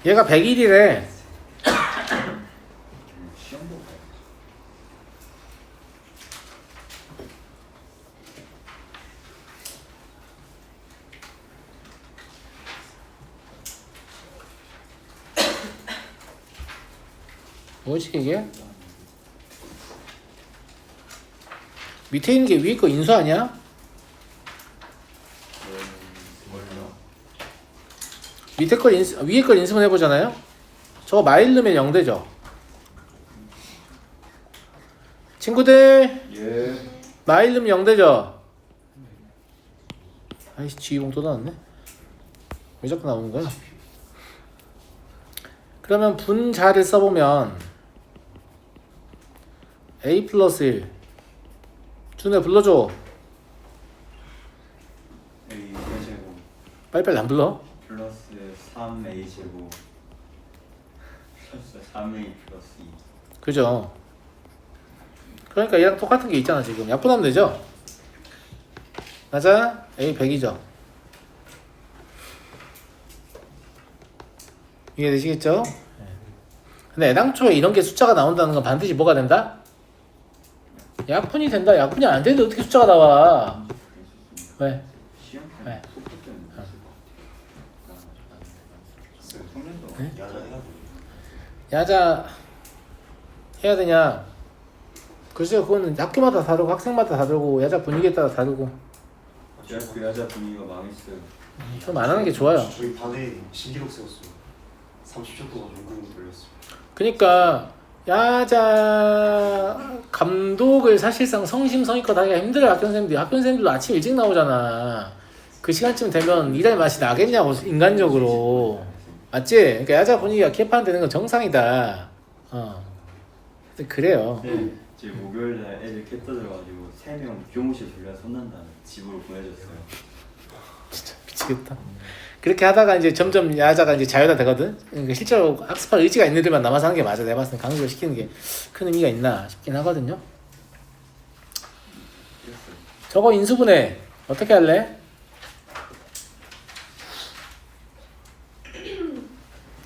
얘가 100일이래. 시험 보고 가야지. 뭐지 이게? 밑에 있는 게 위에 거 인수 아니야? 뭘요? 밑에 걸 인수, 위에 걸 인수분 해보잖아요? 저거 마일르면 0되죠? 친구들 예. 마일르면 0되죠? 아이씨 지휘봉 또 나왔네. 왜 자꾸 나오는 거야? 그러면 분자를 써보면 a 플러스 1 준호야 불러줘. A 제곱 빨리빨리 안 불러. 플러스 3A 제곱 플러스 3A 플러스 2. 그죠? 그러니까 얘랑 똑같은 게 있잖아 지금. 약분하면 되죠? 맞아? a 100이죠? 이해되시겠죠? 근데 애당초에 이런 게 숫자가 나온다는 건 반드시 뭐가 된다? 약분이 된다. 약분이 안 되는데 어떻게 숫자가 나와? 왜? 시험 네. 속도 때문에 성년도 네? 야자해가지고. 야자 해야 되냐? 글쎄요, 그거는 학교마다 다르고 학생마다 다르고 야자 분위기에 따라 다르고 그 야자 분위기가 망했어요. 좀 안 하는 게 좋아요. 저희 반에 신기록 세웠어요. 30초 동안 연극 돌렸어요. 그러니까 야자 감독을 사실상 성심성의껏 하기가 힘들어요. 학교생들도 아침 일찍 나오잖아. 그 시간쯤 되면 일할 맛이 나겠냐고 인간적으로. 맞지? 그러니까 야자 분위기가 개판되는 건 정상이다. 그래요. 네, 제 목요일날 애들 캣 떠들어가지고 3명 교무실 돌려 손난다는 집으로 보내줬어요. 진짜 미치겠다. 그렇게 하다가 이제 점점 야자가 이제 자유화 되거든. 그러니까 실제로 학습할 의지가 있는 애들만 남아서 하는 게 맞아. 내가 봤을 때 강조를 시키는 게 큰 의미가 있나 싶긴 하거든요. 그랬어요. 저거 인수분해 어떻게 할래?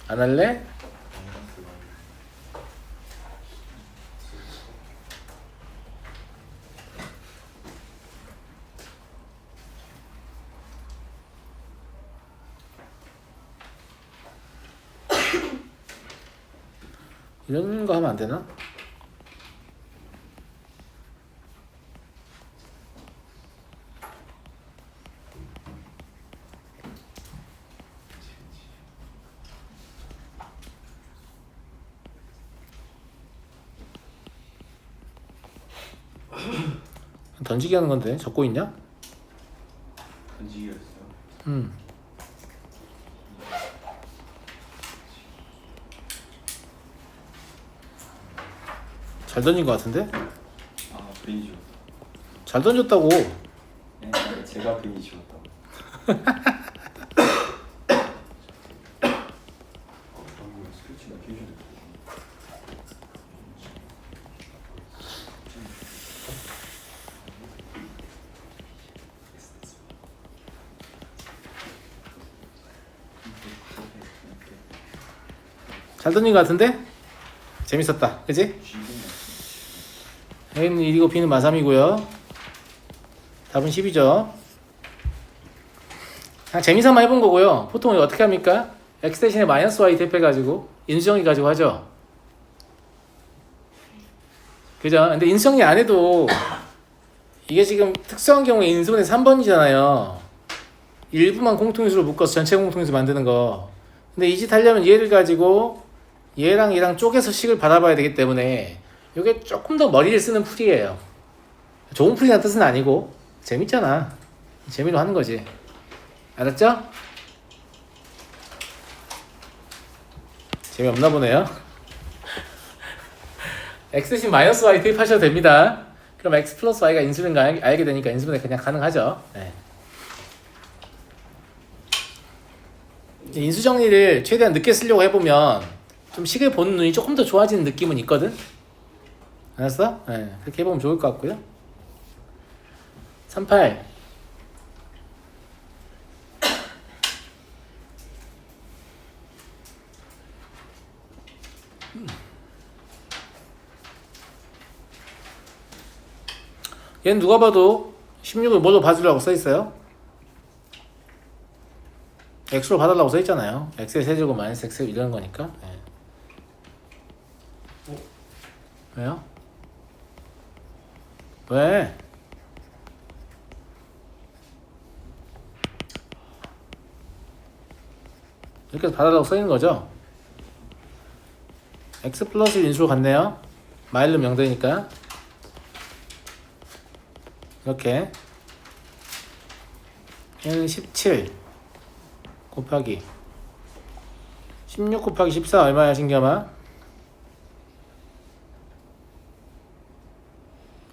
안 할래? 이런 거 하면 안 되나? 던지기 하는 건데 적고 있냐? 던지기였어요. 잘 던진 것 같은데? 아, 괜히 지웠다. 잘 던졌다고. 네, 제가 괜히 지웠다고. 방금 스크래치가 퓨전. 잘 던진 것 같은데? 재밌었다. 그치? A는 1이고 B는 마3이고요. 답은 10이죠. 그냥 재미삼아 해본 거고요. 보통 어떻게 합니까? X 대신에 마이너스 Y 대표해가지고 인수정리 가지고 하죠. 그죠? 근데 인수정리 안 해도 이게 지금 특수한 경우에 인수분해 3번이잖아요. 일부만 공통인수로 묶어서 전체 공통인수 만드는 거. 근데 이 짓 하려면 얘를 가지고 얘랑 얘랑 쪼개서 식을 받아봐야 되기 때문에 이게 조금 더 머리를 쓰는 풀이에요. 좋은 풀이라는 뜻은 아니고 재밌잖아. 재미로 하는 거지. 알았죠? 재미없나 보네요. X 대신 마이너스 Y 대입하셔도 됩니다. 그럼 X 플러스 Y가 인수분인 거 알게 되니까 인수분해 그냥 가능하죠. 네. 인수정리를 최대한 늦게 쓰려고 해보면 좀 식을 보는 눈이 조금 더 좋아지는 느낌은 있거든? 알았어? 네, 그렇게 해보면 좋을 것 같고요. 38 38 얘는 누가 봐도 16을 뭘로 봐주려고 써있어요? x로 봐달라고 써있잖아요. x의 세제곱 마이너스 x 이런 거니까. 네. 왜요? 왜? 이렇게 봐달라고 써있는 거죠? x 플러스 인수로 갔네요. 마일름 0되니까 이렇게 얘는 17 곱하기 16 곱하기 14 얼마야 신겸아?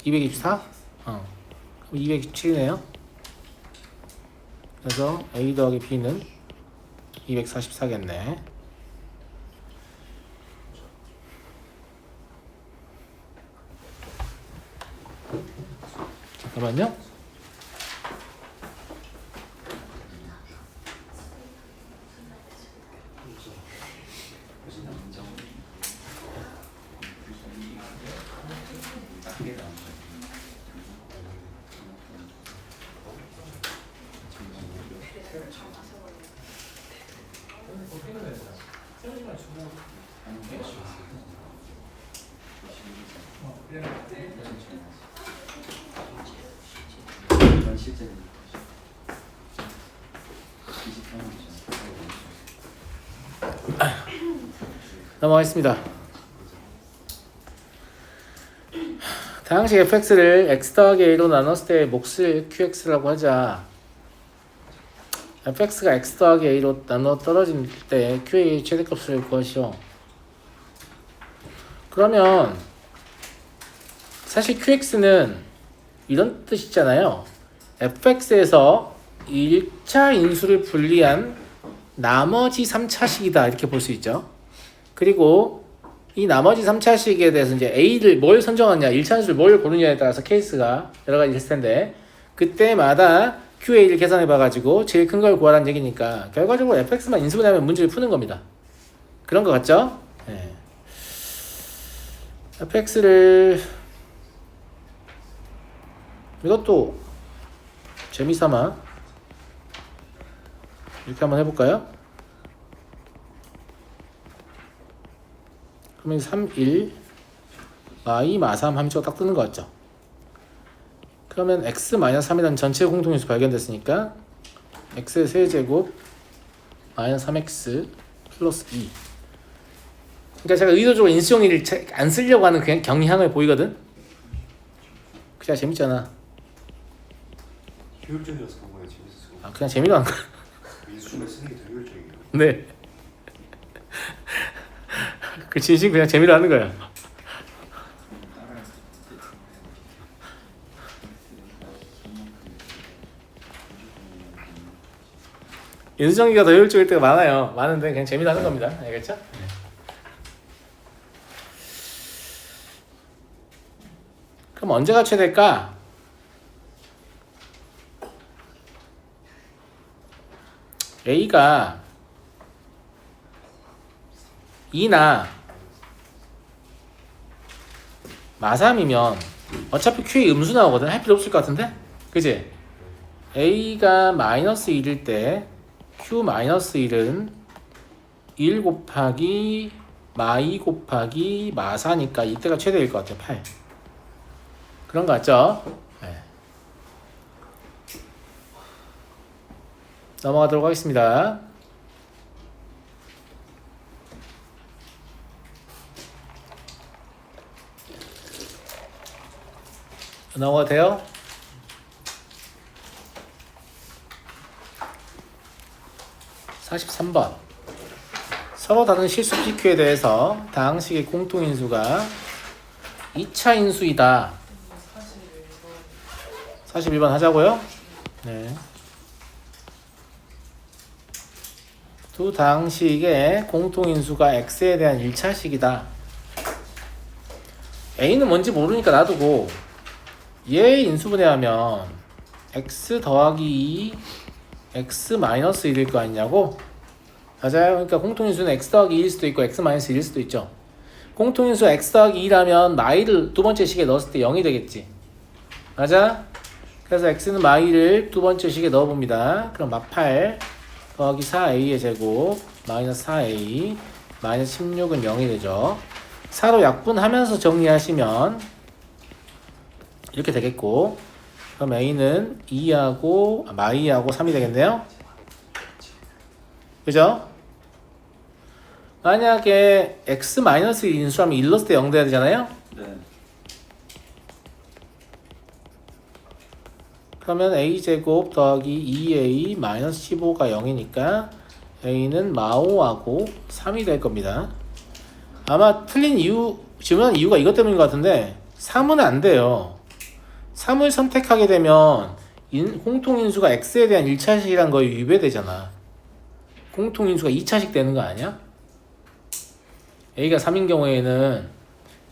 224? 그럼 227이네요. 그래서 A 더하기 B는 244겠네. 잠깐만요. 이건 실제 23년 넘어가겠습니다. 다항식 fx를 x 더하기 a로 나눴을 때 몫을 qx라고 하자. fx가 x 더하기 a로 나눠 떨어질 때 q의 최대값을 구하시오. 그러면 사실 qx는 이런 뜻이잖아요. fx에서 1차 인수를 분리한 나머지 3차식이다 이렇게 볼 수 있죠. 그리고 이 나머지 3차식에 대해서 이제 a를 뭘 선정하냐, 1차 인수를 뭘 고르냐에 따라서 케이스가 여러 가지 있을 텐데 그때마다 QA를 계산해 봐가지고 제일 큰 걸 구하라는 얘기니까 결과적으로 fx만 인수분해하면 문제를 푸는 겁니다. 그런 거 같죠? 네. fx를 이것도 재미삼아 이렇게 한번 해볼까요? 그러면 3, 1 y 마 3 하면 저거 딱 뜨는 거 같죠? 그러면 x-3이라는 전체 공통인수 발견됐으니까 x의 세제곱 마이너스 3x 플러스 2. 그러니까 제가 의도적으로 인수정리를 안 쓰려고 하는 그냥 경향을 보이거든? 그냥 재밌잖아. 효율적이라서 그런 거예요. 재밌어서. 아, 그냥 재미로 하는 거야. 인수를 쓰는 게 더 효율적이에요. 네. 그 진심 그냥 재미로 하는 거야. 인수정리가 더 효율적일 때가 많아요. 많은데 그냥 재미로 하는 겁니다. 알겠죠? 그럼 언제가 최대일까? A가 2나 마3이면 어차피 Q의 음수 나오거든. 할 필요 없을 것 같은데? 그치? A가 마이너스 1일 때 Q 마이너스 1은 1 곱하기 마2 곱하기 마4니까 이때가 최대일 것 같아요. 8. 그런 거 같죠? 네. 넘어가도록 하겠습니다. 넘어가도 돼요? (43번) 서로 다른 실수 PQ에 대해서 다항식의 공통인수가 2차 인수이다. 41번 하자고요? 네. 두 다항식의 공통인수가 x에 대한 1차식이다. a는 뭔지 모르니까 놔두고 얘 인수분해하면 x 더하기 2 x 마이너스 1일 거 아니냐고? 맞아요. 그러니까 공통인수는 x 더하기 2일 수도 있고 x 마이너스 1일 수도 있죠. 공통인수 x 더하기 2라면 마이를 두 번째 식에 넣었을 때 0이 되겠지. 맞아? 그래서 x는 마이를 두 번째 식에 넣어봅니다. 그럼 마8 더하기 4a의 제곱 마이너스 4a 마이너스 16은 0이 되죠. 4로 약분하면서 정리하시면 이렇게 되겠고, 그럼 a는 2하고 마이하고 3이 되겠네요. 그죠? 만약에 x-1 인수하면 1 넣었을 때 0 돼야 되잖아요. 네. 그러면 a제곱 더하기 2a 마이너스 15가 0이니까 a는 마5하고 3이 될 겁니다. 아마 틀린 이유, 질문한 이유가 이것 때문인 것 같은데 3은 안 돼요. 3을 선택하게 되면 공통인수가 x에 대한 1차식이란 거에 위배되잖아. 공통인수가 2차식 되는 거 아니야? a가 3인 경우에는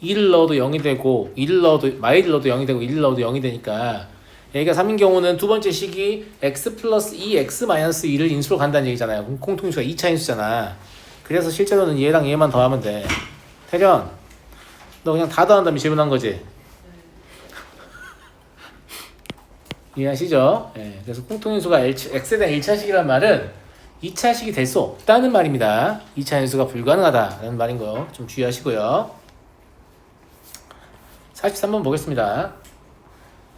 2를 넣어도 0이 되고 2를 넣어도 마이를 넣어도 0이 되고 1을 넣어도 0이 되니까 a가 3인 경우는 두 번째 식이 x 플러스 2x 마이너스 2를 인수로 간다는 얘기잖아요. 공통인수가 2차 인수잖아. 그래서 실제로는 얘랑 얘만 더하면 돼. 태련, 너 그냥 다 더한 다음에 질문한 거지? 이해하시죠? 예, 그래서 공통인수가 x에 대한 1차식이란 말은 2차식이 될 수 없다는 말입니다. 2차 인수가 불가능하다는 말인 거 좀 주의하시고요. 43번 보겠습니다.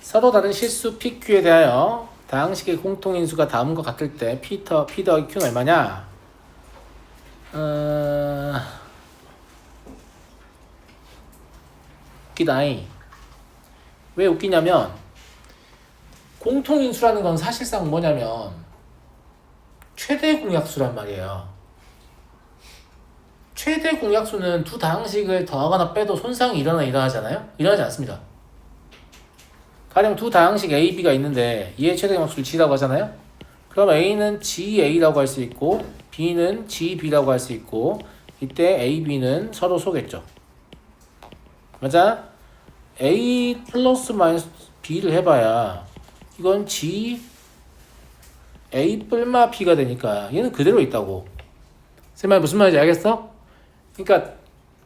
서로 다른 실수 PQ에 대하여 다항식의 공통인수가 다음과 같을 때 P 더하기 Q는 얼마냐? 웃기다잉. 왜 웃기냐면 공통인수라는 건 사실상 뭐냐면 최대 공약수란 말이에요. 최대 공약수는 두 다항식을 더하거나 빼도 손상이 일어나잖아요? 일어나지 않습니다. 가령 두 다항식 A, B가 있는데 얘의 최대 공약수를 G라고 하잖아요? 그럼 A는 GA라고 할 수 있고 B는 GB라고 할 수 있고 이때 A, B는 서로 쏘겠죠. 맞아? A 플러스 마이너스 B를 해봐야 이건 G A 뿔마 B가 되니까 얘는 그대로 있다고. 쌤말 무슨 말인지 알겠어? 그러니까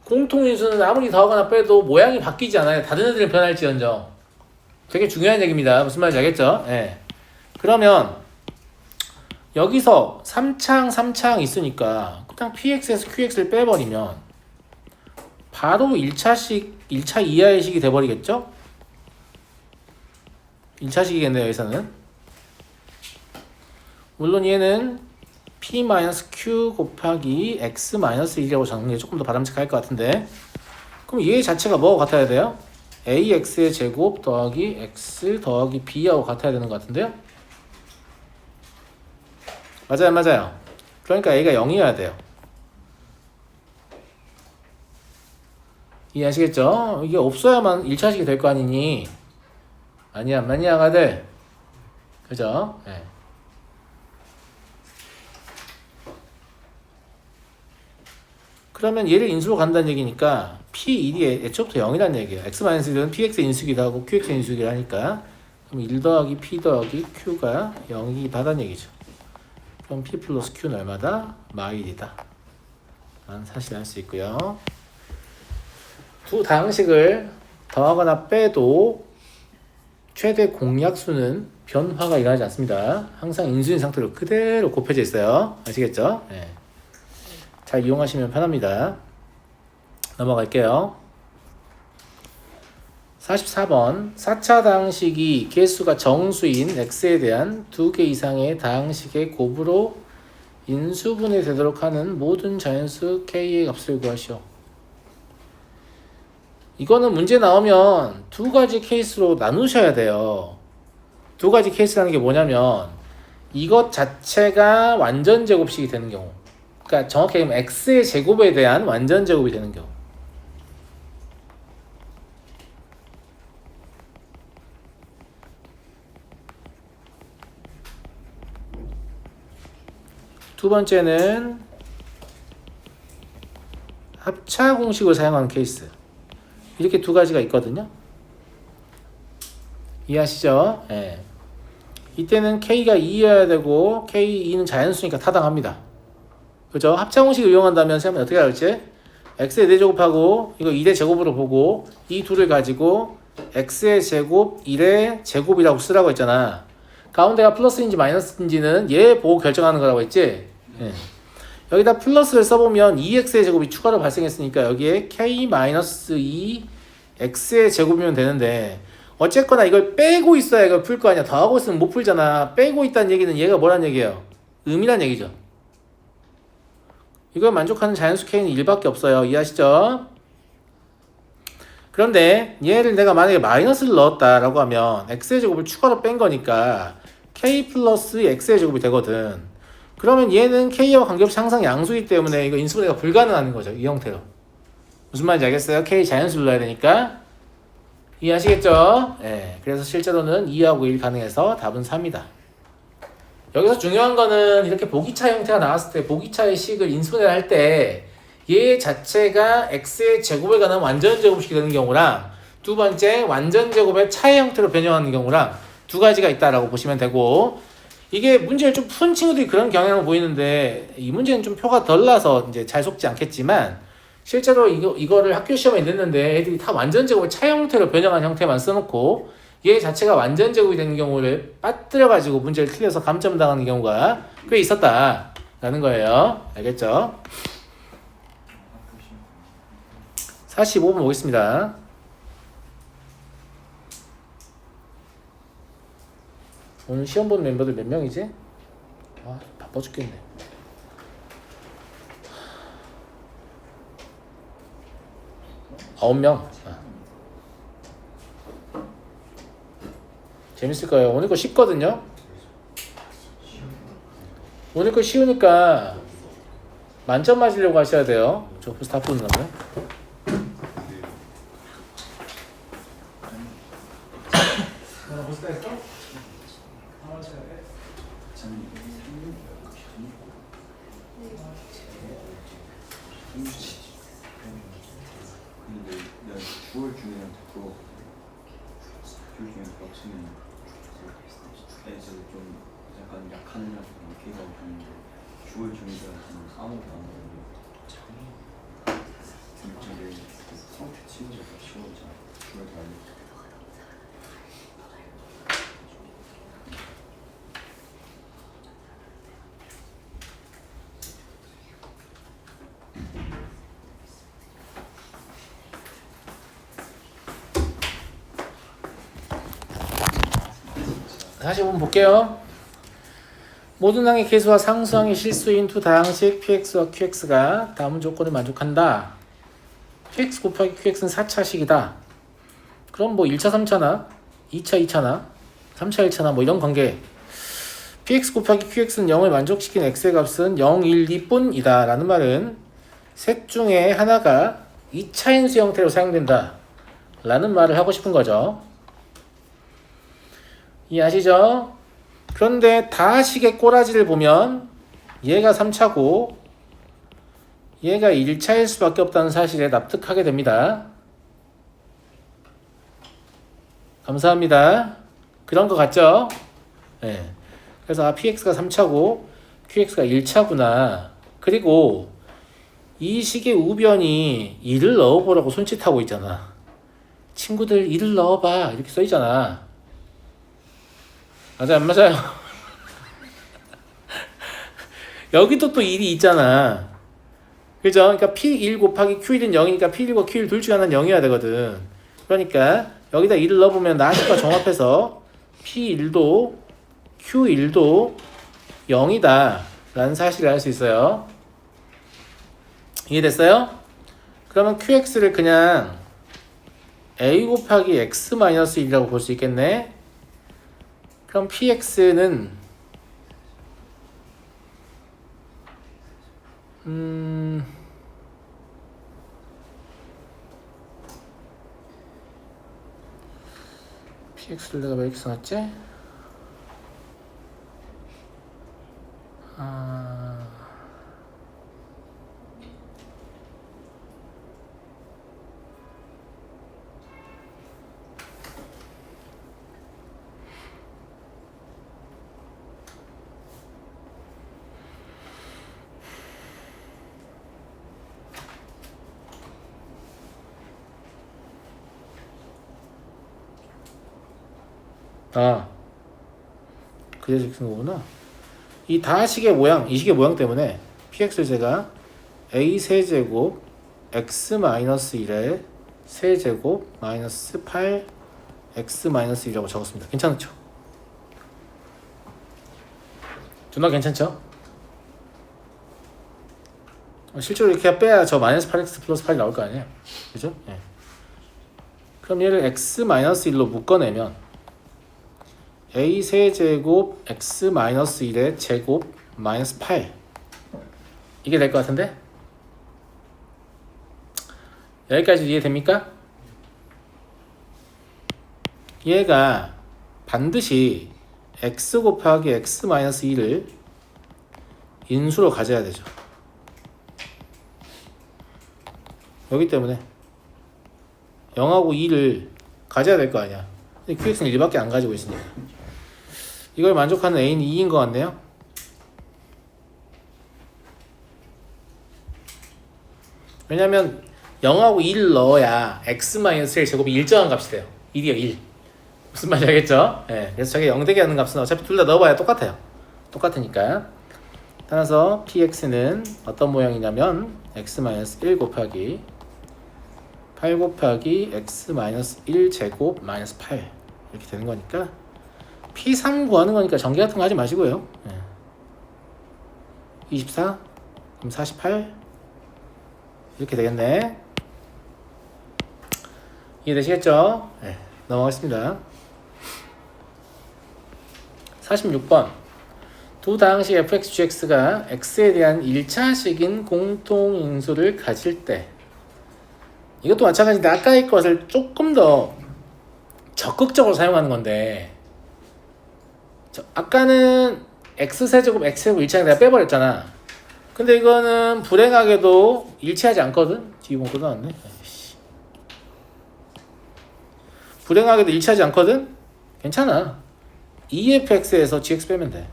공통인수는 아무리 더하거나 빼도 모양이 바뀌지 않아요. 다른 애들은 변할지언정. 되게 중요한 얘기입니다. 무슨 말인지 알겠죠? 예. 그러면 여기서 3창 있으니까 그냥 PX에서 QX를 빼버리면 바로 1차 이하의 식이 돼버리겠죠? 1차식이겠네요, 여기서는. 물론 얘는 P-Q 곱하기 X-1이라고 적는 게 조금 더 바람직할 것 같은데, 그럼 얘 자체가 뭐하고 같아야 돼요? AX의 제곱 더하기 X 더하기 B하고 같아야 되는 것 같은데요? 맞아요. 그러니까 A가 0이어야 돼요. 이해하시겠죠? 이게 없어야만 1차식이 될 거 아니니? 아니야, 아가들. 그죠? 네. 그러면 얘를 인수로 간다는 얘기니까 P1이 애초부터 0이라는 얘기예요. X-1은 PX의 인수기도 하고 QX의 인수기를 하니까 그럼 1 더하기 P 더하기 Q가 0이다라는 얘기죠. 그럼 P 플러스 Q는 얼마다? 마일이다. 라는 사실을 알 수 있고요. 두 다항식을 더하거나 빼도 최대 공약수는 변화가 일어나지 않습니다. 항상 인수인 상태로 그대로 곱해져 있어요. 아시겠죠? 네. 잘 이용하시면 편합니다. 넘어갈게요. 44번 4차 다항식이 개수가 정수인 x에 대한 2개 이상의 다항식의 곱으로 인수분해 되도록 하는 모든 자연수 k의 값을 구하시오. 이거는 문제 나오면 두 가지 케이스로 나누셔야 돼요. 두 가지 케이스라는 게 뭐냐면 이것 자체가 완전 제곱식이 되는 경우, 그러니까 정확히 얘기하면 x의 제곱에 대한 완전 제곱이 되는 경우. 두 번째는 합차 공식을 사용하는 케이스. 이렇게 두 가지가 있거든요. 이해하시죠? 예. 이때는 K가 2여야 되고 K2는 자연수니까 타당합니다. 그죠? 합차 공식을 이용한다면 생각하면 어떻게 할지? x의 4제곱하고 이거 2의 제곱으로 보고 이 둘을 가지고 x의 제곱 1의 제곱이라고 쓰라고 했잖아. 가운데가 플러스인지 마이너스인지는 얘 보고 결정하는 거라고 했지. 예. 여기다 플러스를 써보면 2x의 제곱이 추가로 발생했으니까 여기에 k-2 x의 제곱이면 되는데 어쨌거나 이걸 빼고 있어야 이걸 풀 거 아니야. 더하고 있으면 못 풀잖아. 빼고 있다는 얘기는 얘가 뭐란 얘기예요? 음이란 얘기죠. 이걸 만족하는 자연수 k는 1밖에 없어요. 이해하시죠? 그런데 얘를 내가 만약에 마이너스를 넣었다라고 하면 x의 제곱을 추가로 뺀 거니까 k 플러스 x의 제곱이 되거든. 그러면 얘는 k와 관계없이 항상 양수이기 때문에 이거 인수분해가 불가능한 거죠. 이 형태로. 무슨 말인지 알겠어요? k 자연수를 넣어야 되니까. 이해하시겠죠? 예. 그래서 실제로는 2하고 1 가능해서 답은 3이다. 여기서 중요한 거는 이렇게 보기차 형태가 나왔을 때 보기차의 식을 인수분해를 할 때 얘 자체가 x의 제곱에 관한 완전 제곱식이 되는 경우랑 두 번째 완전 제곱의 차의 형태로 변형하는 경우랑 두 가지가 있다라고 보시면 되고 이게 문제를 좀 푼 친구들이 그런 경향을 보이는데 이 문제는 좀 표가 덜 나서 이제 잘 속지 않겠지만 실제로 이거를 학교 시험에 냈는데 애들이 다 완전 제곱의 차 형태로 변형한 형태만 써놓고 얘 자체가 완전 제곱이 되는 경우를 빠뜨려가지고 문제를 틀려서 감점 당하는 경우가 꽤 있었다라는 거예요. 알겠죠? 45번 보겠습니다. 오늘 시험 보는 멤버들 몇 명이지? 아, 바빠 죽겠네. 아홉 명. 재밌을 거예요. 오늘 거 쉽거든요. 오늘 거 쉬우니까 만점 맞으려고 하셔야 돼요. 저 벌써 다 보는 거고요. 벌써 다 했어? 근데 내가 9월 중이랑 듣고 9월 중에 없으면 애들 좀 약간 약한 애라서 걔가 없는데 9월 중이라서 아무것도 안 하는데 진짜 내 성태 친구가 10월이잖아 9월 달에 다시 한번 볼게요. 모든 항의 개수와 상수항의 실수인 두 다항식 px와 qx가 다음 조건을 만족한다. px 곱하기 qx는 4차식이다. 그럼 뭐 1차 3차나 2차 2차나 3차 1차나 뭐 이런 관계 px 곱하기 qx는 0을 만족시킨 x의 값은 0, 1, 2뿐이다 라는 말은 셋 중에 하나가 2차 인수 형태로 사용된다 라는 말을 하고 싶은 거죠. 이해하시죠? 그런데 다식의 꼬라지를 보면 얘가 3차고 얘가 1차일 수밖에 없다는 사실에 납득하게 됩니다. 감사합니다. 그런 거 같죠? 네. 그래서 px가 3차고 qx가 1차구나. 그리고 이 식의 우변이 2를 넣어보라고 손짓하고 있잖아. 친구들 2를 넣어봐 이렇게 써있잖아. 맞아요, 안 맞아요? 여기도 또 1이 있잖아. 그죠? 그러니까 P1 곱하기 Q1은 0이니까 P1과 Q1 둘 중에 하나는 0이어야 되거든. 그러니까 여기다 1을 넣어보면 나식과 종합해서 P1도 Q1도 0이다 라는 사실을 알 수 있어요. 이해됐어요? 그러면 QX를 그냥 A 곱하기 X 마이너스 1이라고 볼 수 있겠네. 그럼 px는 px를 내가 왜 이렇게 써놨지? 아, 그래서 이렇게 쓴 거구나. 이 다식의 모양, 이 식의 모양 때문에 px를 제가 a 세제곱 x-1의 세제곱 마이너스 8 x-1이라고 적었습니다. 괜찮죠? 존나 괜찮죠? 실제로 이렇게 빼야 저 마이너스 8x 플러스 8이 나올 거 아니에요? 그죠? 예. 그럼 얘를 x-1로 묶어내면 a 세제곱 x-1의 제곱 마이너스 8 이게 될 것 같은데? 여기까지 이해됩니까? 얘가 반드시 x 곱하기 x-2를 인수로 가져야 되죠. 여기 때문에 0하고 2를 가져야 될 거 아니야. 근데 qx는 1밖에 안 가지고 있으니까 이걸 만족하는 a는 2인 것 같네요. 왜냐면 0하고 2를 넣어야 x-1 제곱이 일정한 값이 돼요. 1이요 1. 무슨 말인지 알겠죠? 네, 그래서 저게 0되게 하는 값은 어차피 둘 다 넣어봐야 똑같아요. 똑같으니까. 따라서 px는 어떤 모양이냐면 x-1 곱하기 8 곱하기 x-1 제곱 마이너스 8 이렇게 되는 거니까 p3 구하는 거니까 전개 같은 거 하지 마시고요. 24 그럼 48 이렇게 되겠네. 이해되시겠죠? 네, 넘어가겠습니다. 46번 두 다항식 fx, gx가 x에 대한 1차식인 공통인수를 가질 때 이것도 마찬가지인데 아까의 것을 조금 더 적극적으로 사용하는 건데 아까는 x세제곱 x제곱 1차식 내가 빼버렸잖아. 근데 이거는 불행하게도 일치하지 않거든? 뒤에 또 나왔네. 불행하게도 일치하지 않거든? 괜찮아. EFX에서 GX 빼면 돼.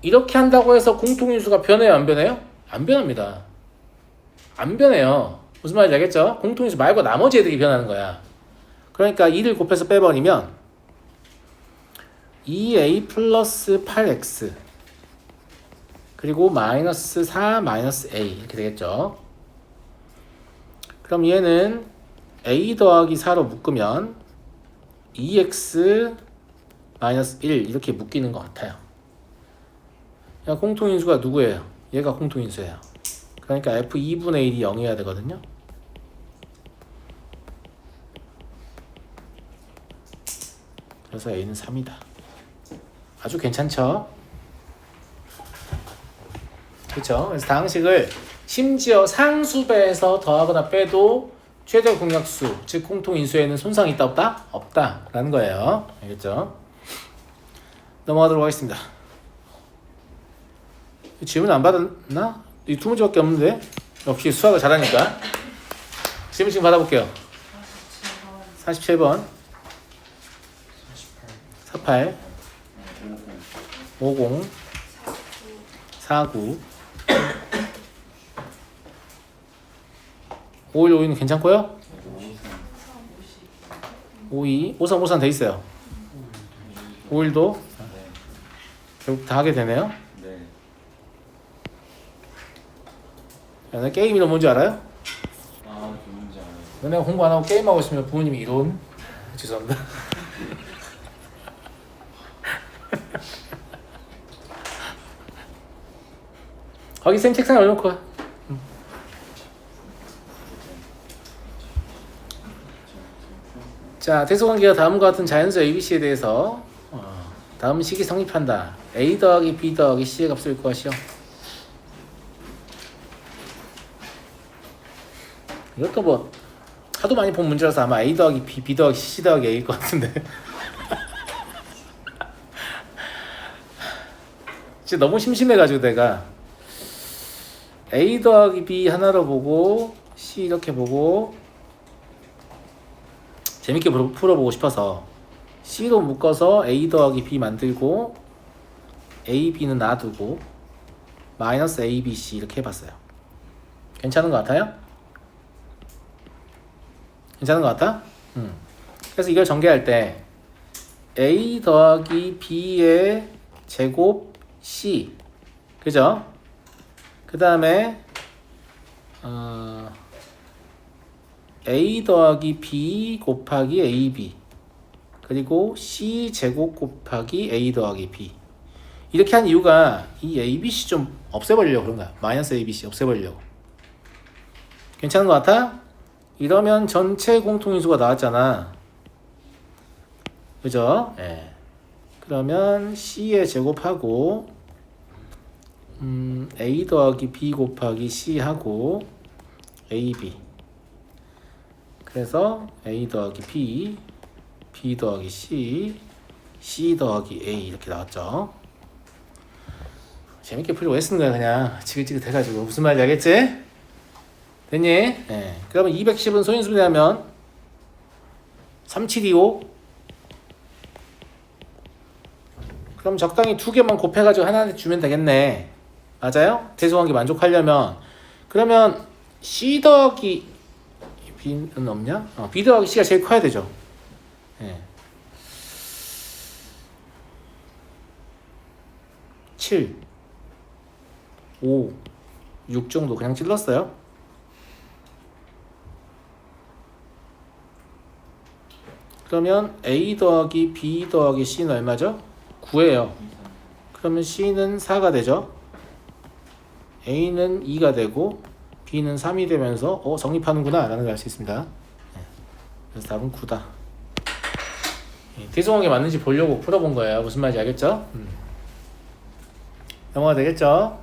이렇게 한다고 해서 공통인수가 변해요? 안 변해요? 안 변합니다. 안 변해요. 무슨 말인지 알겠죠? 공통인수 말고 나머지 애들이 변하는 거야. 그러니까 2를 곱해서 빼버리면 2a 플러스 8x 그리고 마이너스 4 마이너스 a 이렇게 되겠죠. 그럼 얘는 a 더하기 4로 묶으면 2x 마이너스 1 이렇게 묶이는 것 같아요. 공통인수가 누구예요? 얘가 공통인수예요. 그러니까 f2분의 1이 0이어야 되거든요. 그래서 a는 3이다. 아주 괜찮죠? 그렇죠? 그래서 다항식을 심지어 상수배에서 더하거나 빼도 최대 공약수, 즉 공통인수에는 손상이 있다 없다? 없다 라는 거예요. 알겠죠? 넘어가도록 하겠습니다. 질문 안 받았나? 이 두 문제밖에 없는데 역시 수학을 잘하니까 질문 지금 받아볼게요. 47번 48 50 49 51, 52는 괜찮고요. 52, 53, 53 돼 있어요. 51도 결국 다 하게 되네요. 너네 게임 이름 뭔지 알아요? 뭔지 알아요. 너네가 공부 안 하고 게임하고 있으면 부모님이 이론 죄송합니다. 거기 쌤 책상에 올려놓고 와. 자, 대소관계가 다음과 같은 자연수 ABC에 대해서 다음 식이 성립한다. A 더하기 B 더하기 C의 값을 구하시오. 이것도 뭐 하도 많이 본 문제라서 아마 A 더하기 B, B 더하기 C 더하기 A일 것 같은데 진짜 너무 심심해가지고 내가 A 더하기 B 하나로 보고 C 이렇게 보고 재밌게 풀어보고 싶어서 C로 묶어서 A 더하기 B 만들고 A, B는 놔두고 마이너스 A, B, C 이렇게 해봤어요. 괜찮은 것 같아요? 괜찮은 것 같아? 그래서 이걸 전개할 때 a 더하기 b의 제곱 c, 그죠? 그 다음에 a 더하기 b 곱하기 ab, 그리고 c 제곱 곱하기 a 더하기 b. 이렇게 한 이유가 이 abc 좀 없애버리려고 그런 거야. 마이너스 abc 없애버리려고. 괜찮은 것 같아? 이러면 전체 공통인수가 나왔잖아. 그죠? 예. 그러면 c의 제곱하고 a 더하기 b 곱하기 c 하고 ab, 그래서 a 더하기 b, b 더하기 c, c 더하기 a 이렇게 나왔죠. 재밌게 풀려고 애쓰는 거야. 그냥 지긋지긋해가지고. 무슨 말인지 알겠지? 됐니? 예. 그러면 210은 소인수분해 하면 3725. 그럼 적당히 두 개만 곱해가지고 하나한테 주면 되겠네. 맞아요? 대소관계 만족하려면. 그러면 C 더하기 B는 없냐? B 더하기 C가 제일 커야 되죠. 예. 7, 5, 6 정도 그냥 찔렀어요. 그러면 A 더하기 B 더하기 C는 얼마죠? 9예요. 그러면 C는 4가 되죠. A는 2가 되고 B는 3이 되면서 성립하는구나 라는 걸 알 수 있습니다. 그래서 답은 9다. 대소관계 맞는지 보려고 풀어본 거예요. 무슨 말인지 알겠죠? 넘어가 되겠죠?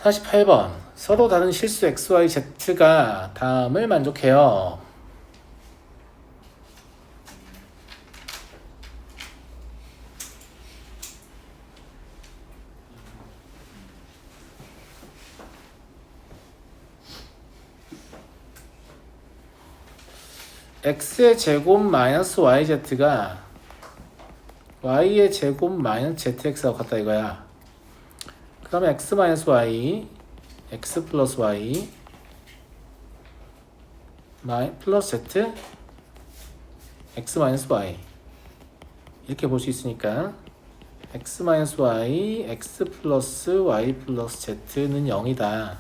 48번. 서로 다른 실수 x, y, z가 다음을 만족해요. x의 제곱 마이너스 yz가 y의 제곱 마이너스 zx하고 같다 이거야. 그러면 x 마이너스 y, x 플러스 y, 플러스 z, x 마이너스 y 이렇게 볼 수 있으니까 x 마이너스 y, x 플러스 y 플러스 z는 0이다.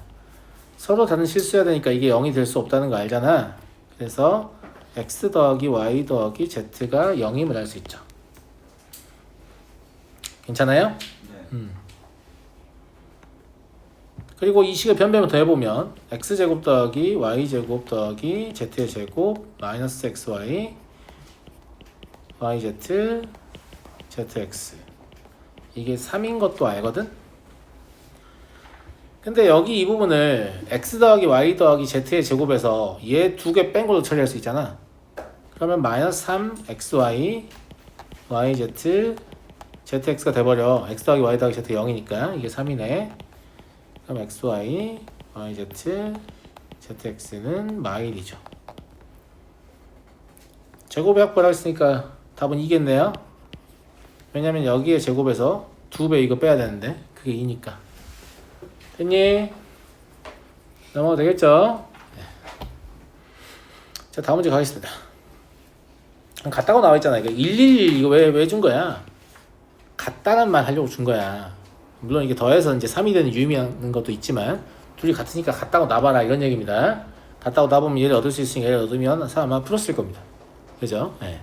서로 다른 실수해야 되니까 이게 0이 될 수 없다는 거 알잖아. 그래서 x 더하기 y 더하기 z가 0임을 알 수 있죠. 괜찮아요? 네. 그리고 이 식을 변변을 더 해보면 x제곱 더하기 y제곱 더하기 z의 제곱 마이너스 xy yz zx 이게 3인 것도 알거든? 근데 여기 이 부분을 x 더하기 y 더하기 z의 제곱에서 얘 두 개 뺀 걸로 처리할 수 있잖아. 그러면 마이너스 3 xy yz zx가 돼버려. x 더하기 y 더하기 z 0이니까 이게 3이네. 그럼 xy yz zx는 마일이죠. 제곱의 합보라고 했으니까 답은 2겠네요. 왜냐면 여기에 제곱에서 2배 이거 빼야 되는데 그게 2니까. 됐니? 넘어가도 되겠죠? 네. 자, 다음 문제 가겠습니다. 같다고 나와 있잖아. 이거 111 이거 왜 준 거야? 같다는 말 하려고 준 거야. 물론 이게 더해서 이제 3이 되는 유의미한 것도 있지만 둘이 같으니까 같다고 놔봐라 이런 얘기입니다. 같다고 놔보면 얘를 얻을 수 있으니까 얘를 얻으면 아마 풀었을 겁니다. 그죠? 네.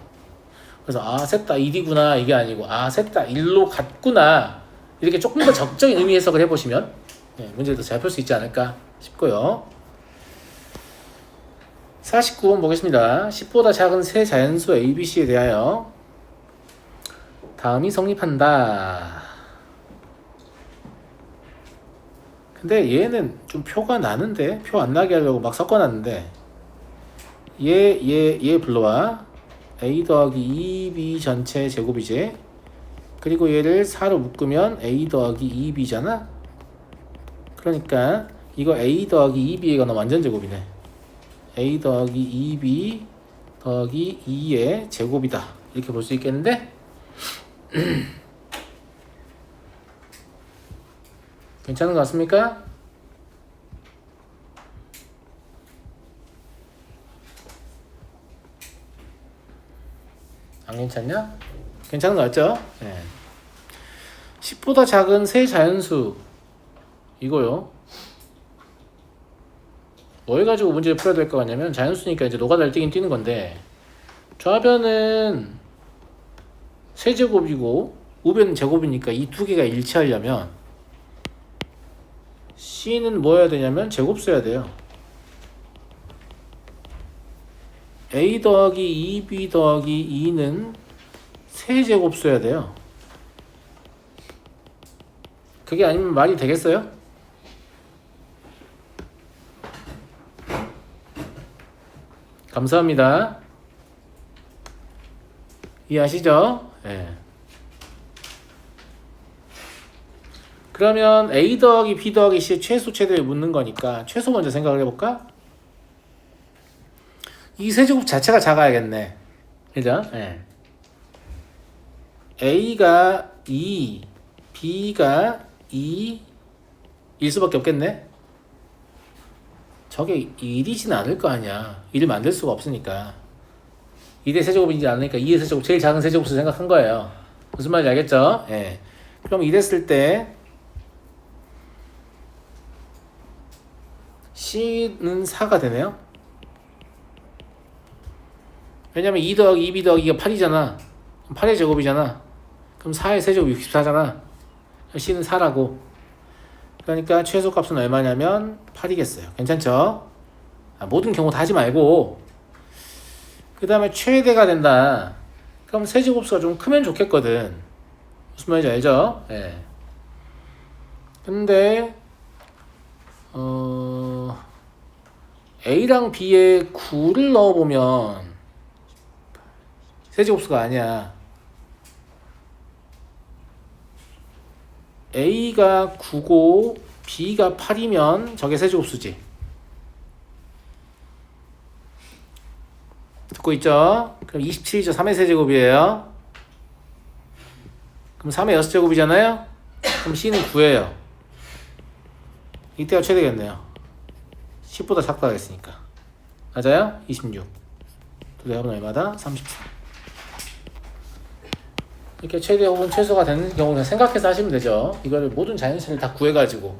그래서 셋 다 1이구나 이게 아니고 셋 다 1로 같구나 이렇게 조금 더 적적인 의미 해석을 해보시면 문제를 더 잘 풀 수 있지 않을까 싶고요. 49번 보겠습니다. 10보다 작은 세 자연수 ABC에 대하여 다음이 성립한다. 근데 얘는 좀 표가 나는데 표 안 나게 하려고 막 섞어놨는데 얘 불러와. A 더하기 2B 전체 제곱이지. 그리고 얘를 4로 묶으면 A 더하기 2B잖아. 그러니까 이거 A 더하기 2B가 너 완전 제곱이네. A 더하기 2B 더하기 2의 제곱이다. 이렇게 볼 수 있겠는데? 괜찮은 것 같습니까? 괜찮냐? 괜찮은 거 같죠? 예. 10보다 작은 세 자연수 이거요. 뭘 가지고 문제를 풀어야 될 것 같냐면 자연수니까 이제 노가다를 뛰긴 뛰는 건데 좌변은 세제곱이고 우변은 제곱이니까 이 두 개가 일치하려면 C는 뭐 해야 되냐면 제곱 써야 돼요. A 더하기 2B 더하기 2는 세제곱 써야 돼요. 그게 아니면 말이 되겠어요? 감사합니다. 이해하시죠? 예. 그러면 A 더하기 B 더하기 C의 최소 최대를 묻는 거니까 최소 먼저 생각을 해볼까? 이 세제곱 자체가 작아야겠네. 그죠? 예. A가 2, B가 2일 수밖에 없겠네? 저게 1이진 않을 거 아니야. 1을 만들 수가 없으니까. 2대 세제곱이지 않으니까 2의 세제곱, 제일 작은 세제곱수 생각한 거예요. 무슨 말인지 알겠죠? 예. 그럼 이랬을 때 C는 4가 되네요. 왜냐면 2 더하기 2B 더하기 2가 8이잖아. 8의 제곱이잖아. 그럼 4의 세제곱 64잖아. C는 4라고. 그러니까 최소값은 얼마냐면 8이겠어요. 괜찮죠? 모든 경우 다 하지 말고 그 다음에 최대가 된다. 그럼 세제곱수가 좀 크면 좋겠거든. 무슨 말인지 알죠? 예. 근데 A랑 B에 9를 넣어보면 세제곱수가 아니야. A가 9고 B가 8이면 저게 세제곱수지. 듣고 있죠? 그럼 27이죠. 3의 세제곱이에요. 그럼 3의 6제곱이잖아요? 그럼 C는 9예요. 이때가 최대겠네요. 10보다 작다고 했으니까. 맞아요? 26. 두 개 합은 얼마다? 34. 이렇게 최대 혹은 최소가 되는 경우는 생각해서 하시면 되죠. 이거를 모든 자연수를 다 구해가지고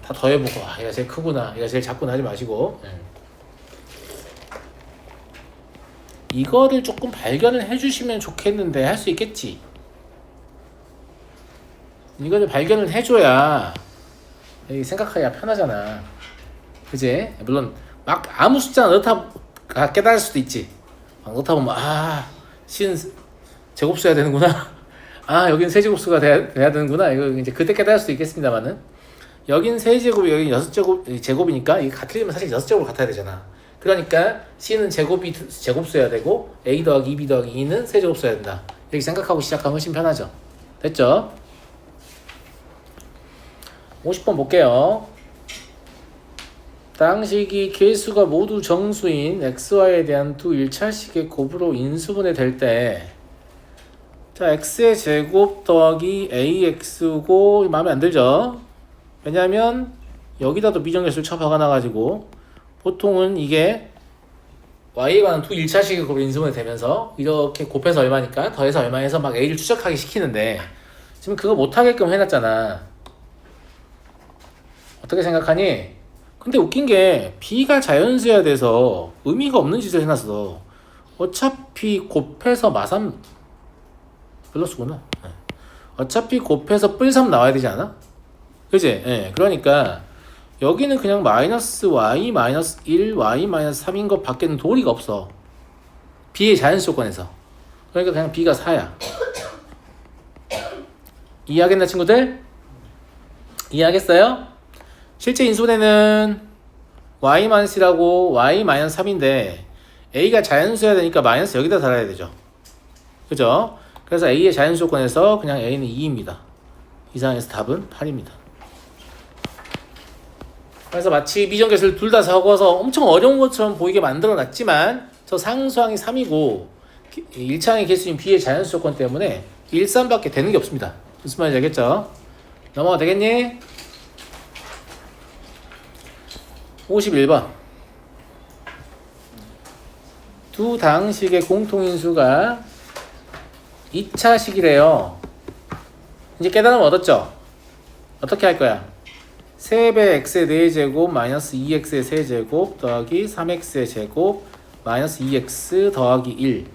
다 더해보고 얘가 제일 크구나, 얘가 제일 작구나 하지 마시고 이거를 조금 발견을 해주시면 좋겠는데 할 수 있겠지. 이거를 발견을 해줘야 생각하기가 편하잖아. 그지? 물론 막 아무 숫자 넣다 깨달을 수도 있지. 막 넣다 보면 C는 제곱수야 되는구나. 여긴 세제곱수가 돼야 되는구나. 이거 이제 그때 깨달을 수도 있겠습니다만은 여긴 세제곱이 여긴 6제곱 제곱이니까 이게 같으려면 사실 6제곱으로 같아야 되잖아. 그러니까 C는 제곱수야 되고 A 더하기 2B 더하기 2는 세제곱수야 된다. 이렇게 생각하고 시작하면 훨씬 편하죠. 됐죠? 50번 볼게요. 다항식이 개수가 모두 정수인 xy에 대한 두 1차식의 곱으로 인수분해 될 때 자, x의 제곱 더하기 ax고 마음에 안 들죠? 왜냐면 여기다도 비정계수를 쳐 박아놔가지고 보통은 이게 y에 관한 두 1차식의 곱으로 인수분해 되면서 이렇게 곱해서 얼마니까 더해서 얼마 해서 막 a를 추적하기 시키는데 지금 그거 못하게끔 해놨잖아. 어떻게 생각하니? 근데 웃긴 게 b가 자연수야 돼서 의미가 없는 짓을 해놨어. 어차피 곱해서 마삼 플러스구나. 어차피 곱해서 뿔3 나와야 되지 않아? 그치? 예. 그러니까 여기는 그냥 마이너스 y 마이너스 1 y 마이너스 3인 것 밖에는 도리가 없어. b의 자연수 조건에서. 그러니까 그냥 b가 4야. 이해하겠나 친구들? 이해하겠어요? 실제 인수분해는 y-c라고 y-3인데 a가 자연수여야 되니까 마이너스 여기다 달아야 되죠. 그죠? 그래서 a의 자연수 조건에서 그냥 a는 2입니다. 이상해서 답은 8입니다. 그래서 마치 비정계수를 둘 다 적어서 엄청 어려운 것처럼 보이게 만들어 놨지만 저 상수항이 3이고 1차항의 개수인 b의 자연수 조건 때문에 1, 3밖에 되는 게 없습니다. 무슨 말인지 알겠죠? 넘어가 되겠니? 51번 두 다항식의 공통인수가 2차식이래요. 이제 깨달음 얻었죠? 어떻게 할 거야? 3배 x의 4제곱 마이너스 2x의 세제곱 더하기 3x의 제곱 마이너스 2x 더하기 1.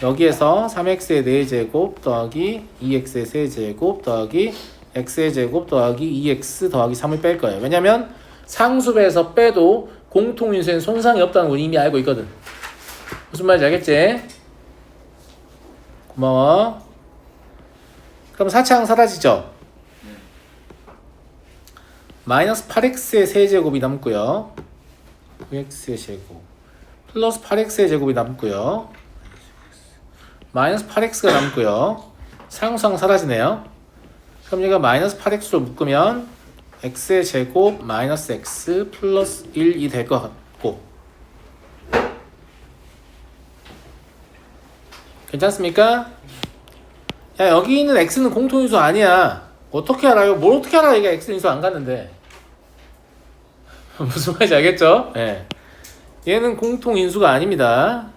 여기에서 3x의 4제곱 더하기 2x의 세제곱 더하기 x의 제곱 더하기 2x 더하기 3을 뺄 거예요. 왜냐면 상수배에서 빼도 공통인수엔 손상이 없다는 걸 이미 알고 있거든. 무슨 말인지 알겠지? 고마워. 그럼 4차항 사라지죠? 마이너스 8x의 세제곱이 남고요. 9x의 제곱 플러스 8x의 제곱이 남고요. 마이너스 8x가 남고요. 상수항 사라지네요. 그럼 얘가 마이너스 8x로 묶으면 x의 제곱 마이너스 x 플러스 1이 될 것 같고, 괜찮습니까? 야, 여기 있는 x는 공통인수 아니야. 어떻게 알아요? 뭘 어떻게 알아? 얘가 x 인수 안 갔는데. 무슨 말인지 알겠죠? 예. 얘는 공통인수가 아닙니다.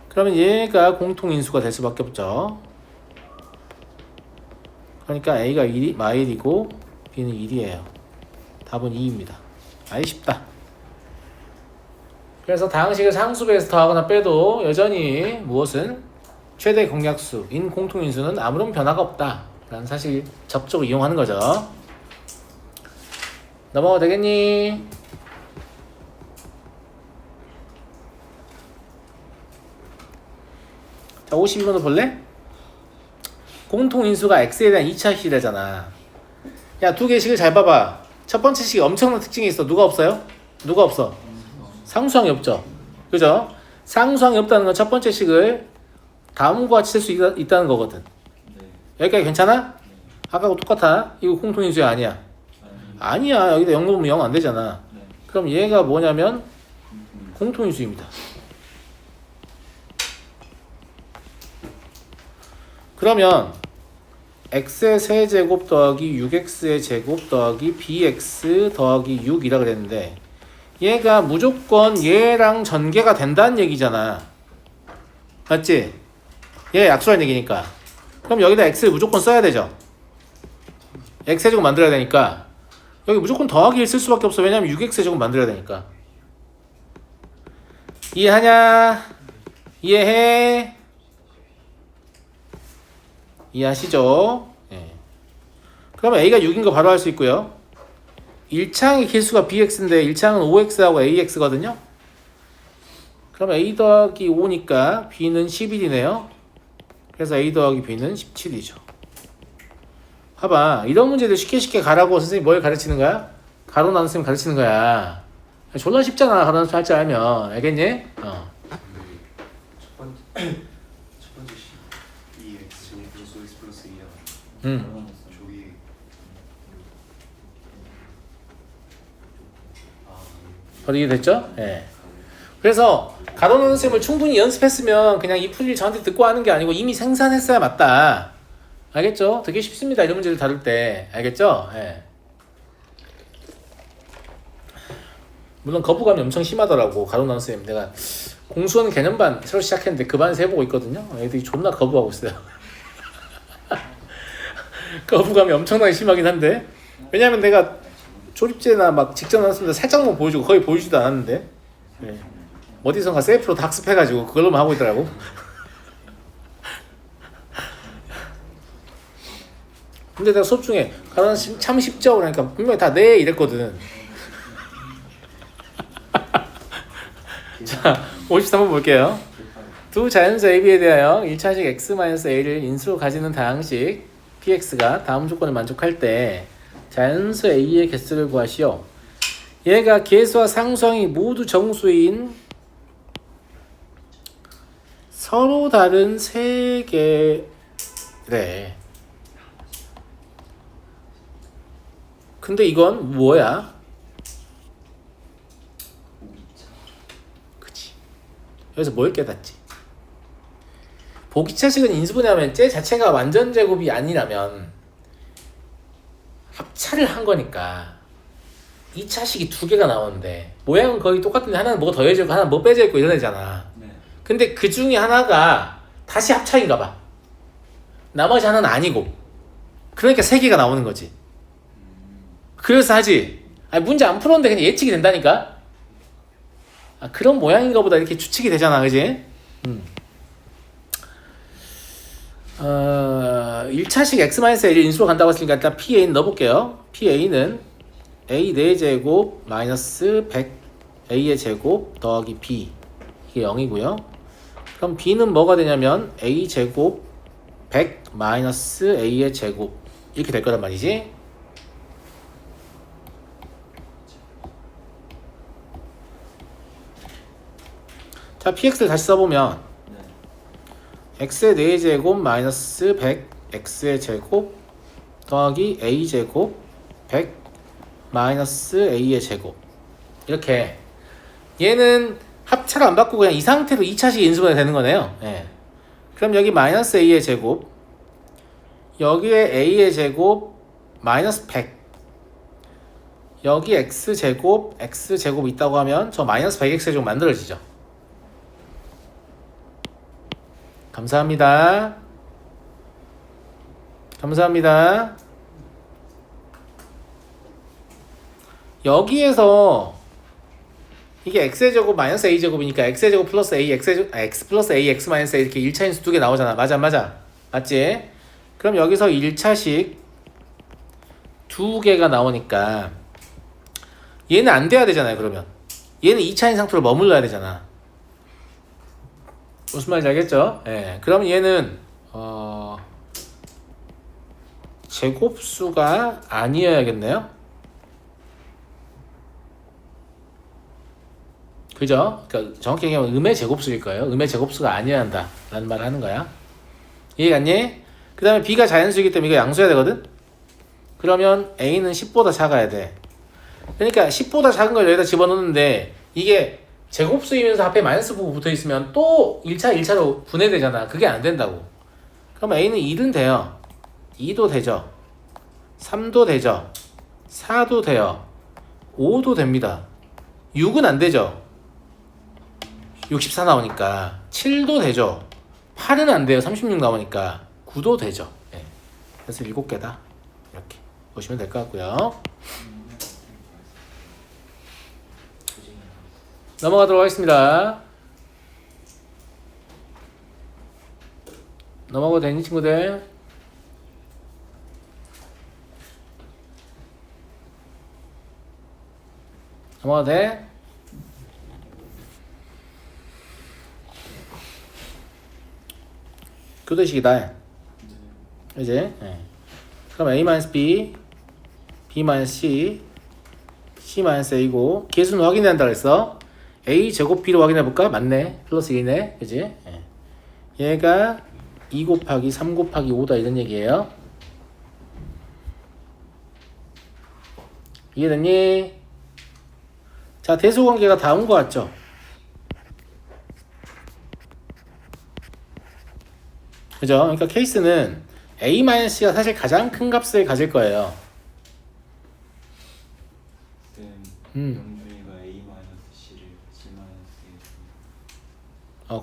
그러면 얘가 공통인수가 될 수밖에 없죠. 그러니까 A가 1이 마일이고 B는 1이에요. 답은 2입니다. 아이 쉽다. 그래서 다항식을 상수배에서 더하거나 빼도 여전히 무엇은 최대 공약수인 공통인수는 아무런 변화가 없다 라는 사실 접촉을 이용하는 거죠. 넘어가도 되겠니? 자, 52번도 볼래? 공통인수가 x에 대한 2차 시대잖아. 야, 두 개 식을 잘 봐봐. 첫 번째 식이 엄청난 특징이 있어. 누가 없어요? 누가 없어? 상수항이 없죠. 그죠? 상수항이 없다는 건 첫 번째 식을 다음과 같이 쓸 수 있다는 거거든. 여기까지 괜찮아? 아까하고 똑같아. 이거 공통인수야 아니야? 아니야. 여기다 0 넣으면 0 안 되잖아. 그럼 얘가 뭐냐면 공통인수입니다. 그러면 x의 세제곱 더하기 6x의 제곱 더하기 bx 더하기 6이라 그랬는데 얘가 무조건 얘랑 전개가 된다는 얘기잖아. 맞지? 얘가 약수라는 얘기니까. 그럼 여기다 x를 무조건 써야 되죠. x제곱 만들어야 되니까 여기 무조건 더하기 1 쓸 수밖에 없어. 왜냐면 6x제곱 만들어야 되니까. 이해하냐? 이해해? 이해하시죠? 예. 그러면 a가 6인 거 바로 알 수 있고요. 1차항의 개수가 bx인데 1차항은 5x하고 ax거든요. 그럼 a 더하기 5니까 b는 11이네요. 그래서 a 더하기 b는 17이죠. 봐봐. 이런 문제들 쉽게 가라고 선생님이 뭘 가르치는 거야? 가로 나눈 셈 가르치는 거야. 졸라 쉽잖아. 가로 나눈 셈 할 줄 알면. 알겠니? 첫 번째 식 2x 제곱 플러스 5x 플러스 2야. 저기 어디 이해됐죠? 예. 그래서 가로 나눈 셈을 충분히 연습했으면 그냥 이 풀이를 저한테 듣고 하는 게 아니고 이미 생산했어야 맞다. 알겠죠? 되게 쉽습니다. 이런 문제를 다룰 때. 알겠죠? 예. 물론 거부감이 엄청 심하더라고. 가로 나눈 셈. 내가 공수원 개념반 새로 시작했는데 그 반에서 해보고 있거든요. 애들이 존나 거부하고 있어요. 거부감이 엄청나게 심하긴 한데. 왜냐면 내가 조립제나 막 직접 나눴을 때 살짝만 보여주고 거의 보여주지도 않았는데. 예. 어디선가 셀프로 다 학습해가지고 그걸로만 하고 있더라고. 근데 내가 수업 중에 가로는 참 쉽죠? 그러니까 분명히 다 네 이랬거든. 자, 53번 볼게요. 두 자연수 AB에 대하여 1차식 x-a를 인수로 가지는 다항식 px가 다음 조건을 만족할 때 자연수 a의 개수를 구하시오. 얘가 개수와 상수항이 모두 정수인 서로 다른 세 개래. 근데 이건 뭐야? 그치. 여기서 뭘 깨닫지? 보기차식은 인수분해하면 쟤 자체가 완전 제곱이 아니라면 합차를 한 거니까 2차식이 두 개가 나오는데 모양은 거의 똑같은데 하나는 뭐가 더해져 있고 하나는 뭐 빼져 있고 이런 애잖아. 네. 근데 그 중에 하나가 다시 합차인가 봐. 나머지 하나는 아니고. 그러니까 3개가 나오는 거지. 그래서 하지. 아니, 문제 안 풀었는데 그냥 예측이 된다니까? 아, 그런 모양인가 보다 이렇게 추측이 되잖아, 그지? 1차식 x-A를 인수로 간다고 했으니까 일단 PA는 넣어볼게요. PA는 A 4제곱 마이너스 100 A의 제곱 더하기 B. 이게 0이고요. 그럼 B는 뭐가 되냐면 A 제곱 100 마이너스 A의 제곱. 이렇게 될 거란 말이지. 자, PX를 다시 써보면 네. x의 4제곱 마이너스 100 x의 제곱 더하기 a 제곱 100 마이너스 a의 제곱. 이렇게 얘는 합차를 안 바꾸고 그냥 이 상태로 2차식 인수분해 되는 거네요. 예. 그럼 여기 마이너스 a의 제곱, 여기에 a의 제곱 마이너스 100, 여기 x제곱 있다고 하면 저 마이너스 100x 제곱 만들어지죠. 감사합니다. 감사합니다. 여기에서 이게 x의 제곱 마이너스 a 제곱이니까 x의 제곱 플러스 a, x 플러스 a, x 마이너스 a 이렇게 1차 인수 2개 나오잖아. 맞아. 맞지? 그럼 여기서 1차식 2개가 나오니까 얘는 안 돼야 되잖아요. 그러면 얘는 2차인 상태로 머물러야 되잖아. 무슨 말인지 알겠죠? 예. 그럼 얘는 제곱수가 아니어야겠네요. 그죠? 그러니까 정확히 얘기하면 음의 제곱수일 거예요. 음의 제곱수가 아니어야 한다 라는 말을 하는 거야. 이해갔니? 그 다음에 B가 자연수이기 때문에 이거 양수해야 되거든? 그러면 A는 10보다 작아야 돼. 그러니까 10보다 작은 걸 여기다 집어넣는데 이게 제곱수이면서 앞에 마이너스 부분 붙어있으면 또 1차로 분해되잖아. 그게 안 된다고. 그럼 A는 1은 돼요. 2도 되죠. 3도 되죠. 4도 돼요. 5도 됩니다. 6은 안 되죠. 64 나오니까. 7도 되죠. 8은 안 돼요. 36 나오니까. 9도 되죠. 네. 그래서 7개다. 이렇게 보시면 될 것 같고요. 넘어가도록 하겠습니다. 넘어가도 되니 친구들? 넘어가도 돼? 교대식이다. 이제 네. 그럼 A-B, B-C, C-A고 개수는 확인한다 그랬어. A 제곱 B로 확인해볼까? 맞네. 플러스 1네. 그지? 네. 얘가 2 곱하기 3 곱하기 5다 이런 얘기예요. 이해됐니? 자, 대소관계가 다 온 거 같죠? 그죠? 그러니까 케이스는 A-C가 사실 가장 큰 값을 가질 거예요. 영준이가 A-C를 C-A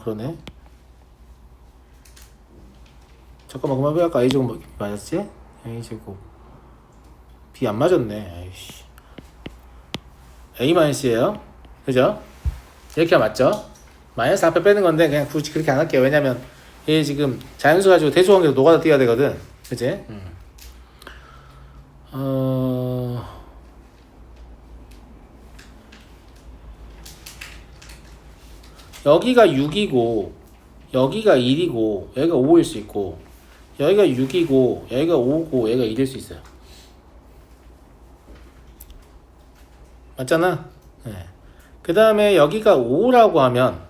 그러네. 잠깐만, 그만 왜 아까 A제곱 뭐 맞았지? A제곱 B 안 맞았네. 아이씨. A-C예요. 그죠? 이렇게 맞죠? 마이너스 앞에 빼는 건데 그냥 굳이 그렇게 안 할게요. 왜냐면 얘 지금 자연수 가지고 대소관계로 노가다 띄어야 되거든. 그치? 여기가 6이고 여기가 1이고 여기가 5일 수 있고 여기가 6이고 여기가 5고 여기가 1일 수 있어요. 맞잖아? 네. 그 다음에 여기가 5라고 하면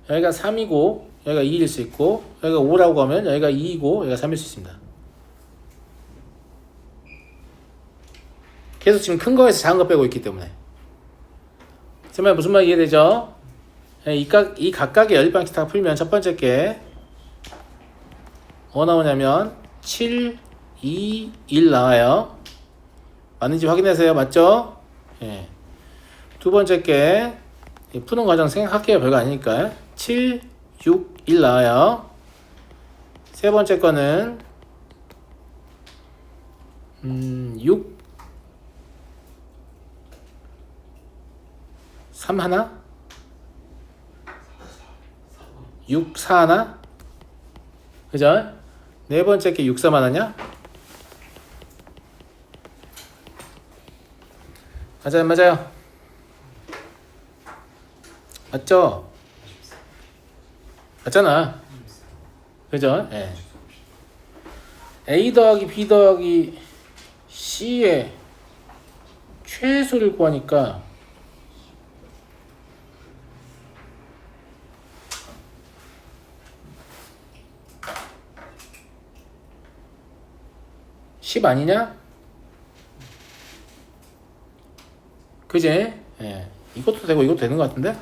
여기가 3이고 여기가 2일 수 있고 여기가 5라고 하면 여기가 2이고 여기가 3일 수 있습니다. 계속 지금 큰 거에서 작은 거 빼고 있기 때문에. 정말 무슨 말 이해되죠? 이 각각의 연립방식 다 풀면 첫 번째 게 뭐 나오냐면 7, 2, 1 나와요. 맞는지 확인하세요. 맞죠? 예. 두 번째 게 푸는 과정 생각할게요. 별거 아니니까. 7, 6, 1 나와요. 세 번째 거는 6, 3 하나? 6, 4 하나? 그죠? 네 번째 게 6, 3 하나냐? 맞아요, 맞아요. 맞죠? 맞잖아. 그죠? 예. A 더하기 B 더하기 C의 최소를 구하니까 10 아니냐? 그지? 예. 이것도 되고 이것도 되는 것 같은데?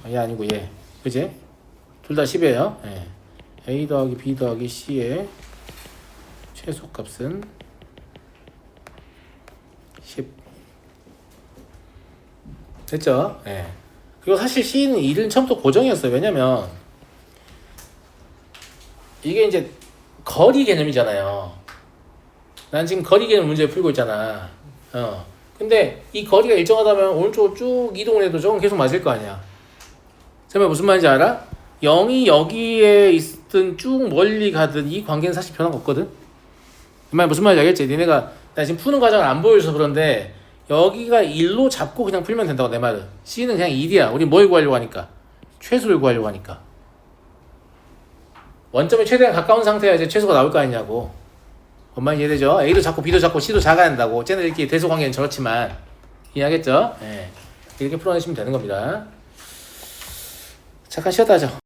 얘 아니고 얘. 그지? 둘 다 10이에요. 예. A 더하기 B 더하기 C의 최소값은 10. 됐죠? 예. 그리고 사실 C는 1은 처음부터 고정이었어요. 왜냐면 이게 이제 거리 개념이잖아요. 난 지금 거리 개념 문제 풀고 있잖아. 근데 이 거리가 일정하다면 오른쪽으로 쭉 이동을 해도 저건 계속 맞을 거 아니야. 정말 무슨 말인지 알아? 0이 여기에 있든 쭉 멀리 가든 이 관계는 사실 변화가 없거든. 이 말 무슨 말인지 알겠지? 니네가 나 지금 푸는 과정을 안 보여줘서 그런데 여기가 1로 잡고 그냥 풀면 된다고 내 말은. C는 그냥 1이야. 우리 뭘 구하려고 하니까? 최소를 구하려고 하니까. 원점에 최대한 가까운 상태야 이제 최소가 나올 거 아니냐고. 뭔 말인지 이해되죠? A도 작고 B도 작고 C도 작아야 된다고. 쟤네들끼리 대소 관계는 저렇지만 이해하겠죠? 예. 이렇게 풀어내시면 되는 겁니다. 잠깐 쉬었다 하죠.